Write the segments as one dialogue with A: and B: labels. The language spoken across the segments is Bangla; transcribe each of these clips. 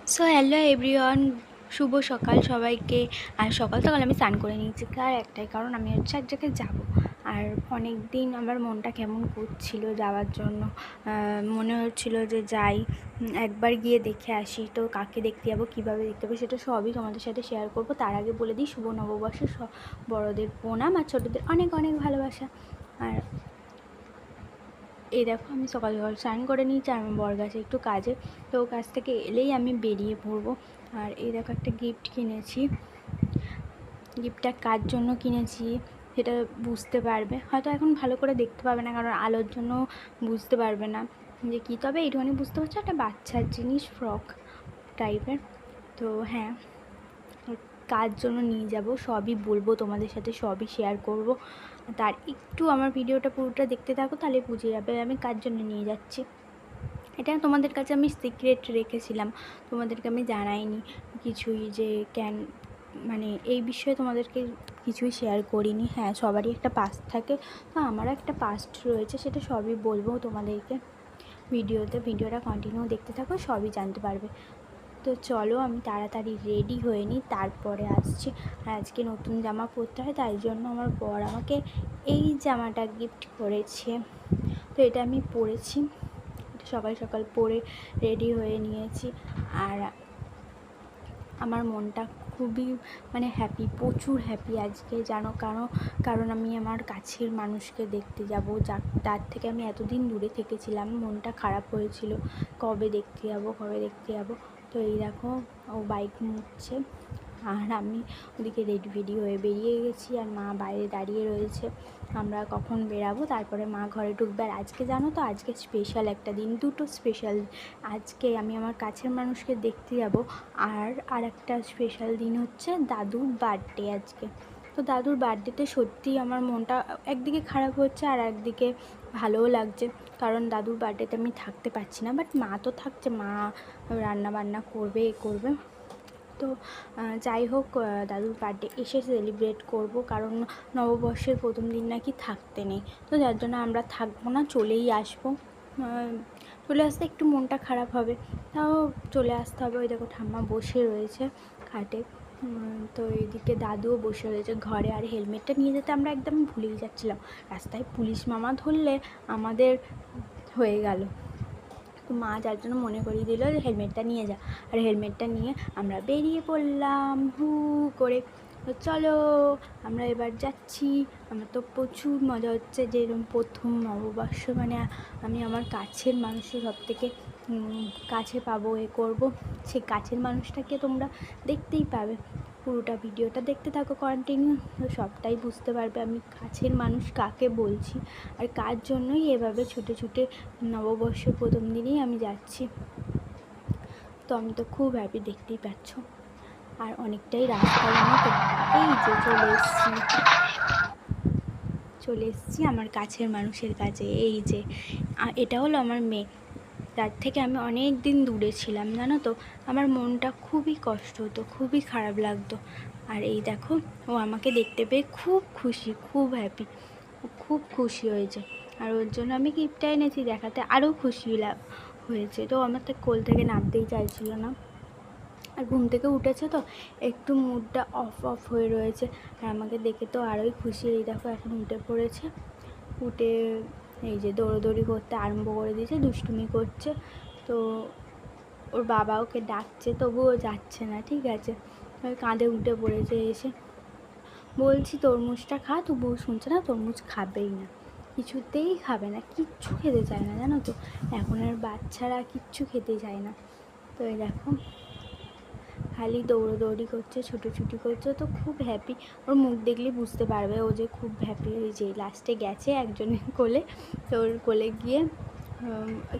A: সো হ্যালো এভরিওয়ান, শুভ সকাল সবাইকে। আর সকাল সকাল আমি স্নান করে নিয়েছি, আর একটাই কারণ আমি হচ্ছে এক জায়গায় যাবো। আর অনেক দিন আমার মনটা কেমন করছিল যাওয়ার জন্য, মনে হচ্ছিল যে যাই একবার গিয়ে দেখে আসি। তো কাকে দেখতে যাবো, কীভাবে দেখতে যাবো, সেটা সবই তোমাদের সাথে শেয়ার করবো। তার আগে বলে দিই, শুভ নববর্ষের বড়োদের প্রণাম আর ছোটোদের অনেক অনেক ভালোবাসা। আর এই দেখো আমি সকাল সকাল স্নান করে নিয়েছি, আর আমার বর গেছে একটু কাজে, তো কাজ থেকে এলেই আমি বেরিয়ে পড়বো। আর এই দেখো একটা গিফট কিনেছি। গিফটটা কার জন্য কিনেছি সেটা বুঝতে পারবে, হয়তো এখন ভালো করে দেখতে পাবে না কারণ আলোর জন্য বুঝতে পারবে না যে কী। তবে এইটুখানি বুঝতে পারছো, একটা বাচ্চার জিনিস, ফ্রক টাইপের। তো হ্যাঁ, কার জন্য নিয়ে যাব সবই বলবো তোমাদের সাথে, সবই শেয়ার করব। তার একটু আমার ভিডিওটা পুরোটা দেখতে থাকো, তাহলে বুঝে যাবে আমি কার জন্য নিয়ে যাচ্ছি। এটা তোমাদের কাছে আমি সিক্রেট রেখেছিলাম, তোমাদেরকে আমি জানাইনি কিছুই, যে কেন মানে এই বিষয়ে তোমাদেরকে কিছুই শেয়ার করিনি। হ্যাঁ, সবারই একটা পাস্ট থাকে, তো আমারও একটা পাস্ট রয়েছে, সেটা সবই বলবো তোমাদেরকে ভিডিওটা কন্টিনিউ দেখতে থাকো, সবই জানতে পারবে। তো চলো আমি তাড়াতাড়ি রেডি হয়ে নিই, তারপরে আসছি। আর আজকে নতুন জামা পরতে হয়, তাই জন্য আমার বর আমাকে এই জামাটা গিফট করেছে। তো এটা আমি পরেছি, সকাল সকাল পরে রেডি হয়ে নিয়েছি। আর আমার মনটা খুবই হ্যাপি, প্রচুর হ্যাপি আজকে, জানো কারণ আমি আমার কাছের মানুষকে দেখতে যাব, তার থেকে আমি এতদিন দূরে থেকেছিলাম, মনটা খারাপ হয়েছিল কবে দেখতে যাব। তো এই দেখো ও বাইক নিচ্ছে, আর আমি ওদিকে রেডি হয়ে বেরিয়ে গেছি, আর মা বাইরে দাঁড়িয়ে রয়েছে। আমরা কখন বেরাবো, তারপরে মা ঘরে ঢুকবে। আর আজকে জানো তো, আজকে স্পেশাল একটা দিন, দুটো স্পেশাল। আজকে আমি আমার কাছের মানুষকে দেখতে যাব, আর একটা স্পেশাল দিন হচ্ছে দাদুর বার্থডে আজকে। তো দাদুর বার্থডেতে সত্যিই আমার মনটা একদিকে খারাপ হচ্ছে, আর একদিকে ভালোও লাগছে, কারণ দাদুর বার্থডেতে আমি থাকতে পারছি না। বাট মা তো থাকছে, মা রান্না বান্না করবে তো যাই হোক, দাদুর বার্থডে এসে সেলিব্রেট করব, কারণ নববর্ষের প্রথম দিন নাকি থাকতে নেই। তো যার জন্য আমরা থাকবো না, চলেই আসবো। চলে আসতে একটু মনটা খারাপ হবে, তাও চলে আসতে হবে। ওই দেখো ঠাম্মা বসে রয়েছে খাটে, তো এইদিকে দাদুও বসে রয়েছে ঘরে। আর হেলমেটটা নিয়ে যেতে আমরা একদম ভুলেই যাচ্ছিলাম, রাস্তায় পুলিশ মামা ধরলে আমাদের হয়ে গেল। তো মা যার জন্য মনে করিয়ে দিল যে হেলমেটটা নিয়ে যা। আর হেলমেটটা নিয়ে আমরা বেরিয়ে পড়লাম হু করে। তো চলো আমরা এবার যাচ্ছি। আমার তো প্রচুর মজা হচ্ছে, যে এরকম প্রথম নববর্ষ, আমি আমার কাছের মানুষের সবথেকে কাছে পাবো, করবো। সেই কাছের মানুষটাকে তোমরা দেখতেই পাবে, পুরোটা ভিডিওটা দেখতে থাকো কন্টিনিউ, সবটাই বুঝতে পারবে আমি কাছের মানুষ কাকে বলছি, আর কার জন্যই এভাবে ছুটে নববর্ষের প্রথম দিনেই আমি যাচ্ছি। তো আমি তো খুব হ্যাপি, দেখতেই পাচ্ছ। আর অনেকটাই রাস্তার মতো, এই যে চলে এসেছি আমার কাছের মানুষের কাছে। এই যে এটা হলো আমার মেয়ে, তার থেকে আমি অনেক দিন দূরে ছিলাম, জানো তো। আমার মনটা খুবই কষ্ট হতো, খুবই খারাপ লাগতো। আর এই দেখো, ও আমাকে দেখতে পেয়ে খুব খুশি, খুব হ্যাপি, খুব খুশি হয়েছে। আর ওর জন্য আমি গিফটটা এনেছি, দেখাতে আরও খুশি হয়েছে। তো আমার তো কোল থেকে নামতেই চাইছিল না, আর ঘুম থেকে উঠেছে তো একটু মুডটা অফ হয়ে রয়েছে। আর আমাকে দেখে তো আরোই খুশি। এই দেখো এখন উঠে পড়েছে, উঠে এই যে দৌড়োদৌড়ি করতে আরম্ভ করে দিয়েছে, দুষ্টুমি করছে। তো ওর বাবা ওকে ডাকছে, তবুও যাচ্ছে না, ঠিক আছে, কাঁধে উঠে পড়েছে এসে। বলছি তরমুজটা খা, তবুও শুনছে না, তরমুজ খাবেই না, কিছুতেই খাবে না, কিচ্ছু খেতে চায় না, জানো তো। এখন আর বাচ্চারা কিচ্ছু খেতে চায় না। তো এই দেখো খালি দৌড়োদৌড়ি করছে, ছুটোছুটি করছে, তো খুব হ্যাপি। ওর মুখ দেখলে বুঝতে পারবে ও যে খুব হ্যাপি। ওই যে লাস্টে গেছে একজনের কোলে, তো ওর কোলে গিয়ে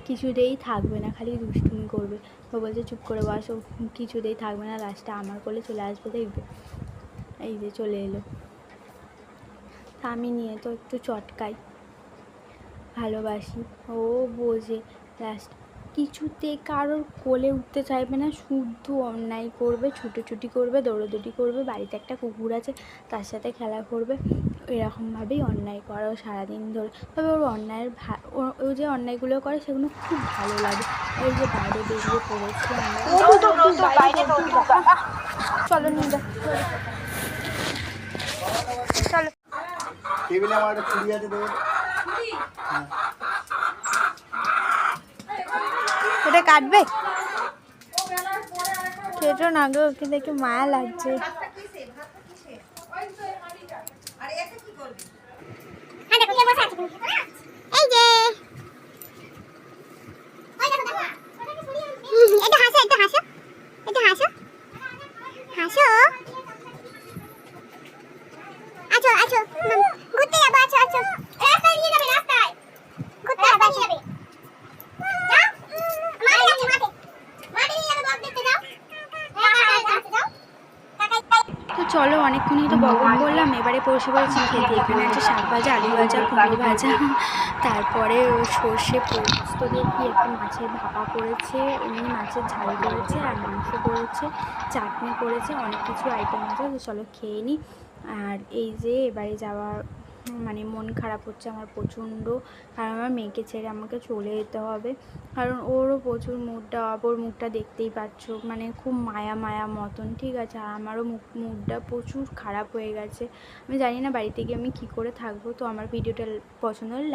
A: কিছুতেই থাকবে না, খালি দুষ্টুমি করবে। ও বলছে চুপ করে বসো, কিছুতেই থাকবে না, লাস্টে আমার কোলে চলে আসবে, দেখবে। এই যে চলে এলো, তা আমি নিয়ে তো একটু চটকাই, ভালোবাসি, ও বোঝে। লাস্ট কিছুতে কারোর কোলে উঠতে চাইবে না, শুদ্ধ অন্যায় করবে, ছুটোছুটি করবে, দৌড়োদৌড়ি করবে। বাড়িতে একটা কুকুর আছে, তার সাথে খেলা করবে, এরকমভাবেই অন্যায় করে ও সারাদিন ধরে। তবে ওর ও যে অন্যায়গুলো করে সেগুলো খুব ভালো লাগে। এই যে বাইরে বেরিয়ে পড়েছি আমরা, বাইরে দৌড়ি বোকা। চলো নিয়ে যা, চলো।
B: টেবিলে আমার একটা চুড়ি আছে, দেবো।
A: এটা কাটবে? কেটো না গো, ওকে দেখে মায়া লাগছে। এই যে এটা হাসো, এটা হাসো, এটা হাসো, হাসো। আছো আছো, ঘুরতে যাবো, আছো আছো, রাস্তায় নিয়ে যাবে, রাস্তায় ঘুরতে যাবো, নিয়ে যাবে। যাও, মাঠে যাচ্ছে, মাঠে মাঠে নিয়ে যাবে, বক দেখতে যাও। তো চলো, অনেকক্ষণই তো বকবক করলাম, এবারে বসে পড়েছি খেতে। এখানে আছে শাক ভাজা, আলু ভাজা, কুমড়ো ভাজা, তারপরে সর্ষে পোস্ত দিয়ে কি একটা মাছের ভাপা করেছে, এমনি মাছের ঝাল করেছে, আর মাংস করেছে, চাটনি করেছে, অনেক কিছু আইটেম আছে। তো চলো খেয়ে নিই। আর এই যে এবারে যাওয়ার মানে মন খারাপ হচ্ছে আমার প্রচণ্ড, কারণ আমার মেয়েকে ছেড়ে আমাকে চলে যেতে হবে, কারণ ওরও প্রচুর মুডটা, ওর মুখটা দেখতেই পাচ্ছ, মানে খুব মায়া মায়া মতন, ঠিক আছে। আর আমারও মুডটা প্রচুর খারাপ হয়ে গেছে। আমি জানি না বাড়িতে গিয়ে আমি কী করে থাকবো। তো আমার ভিডিওটা পছন্দ হলে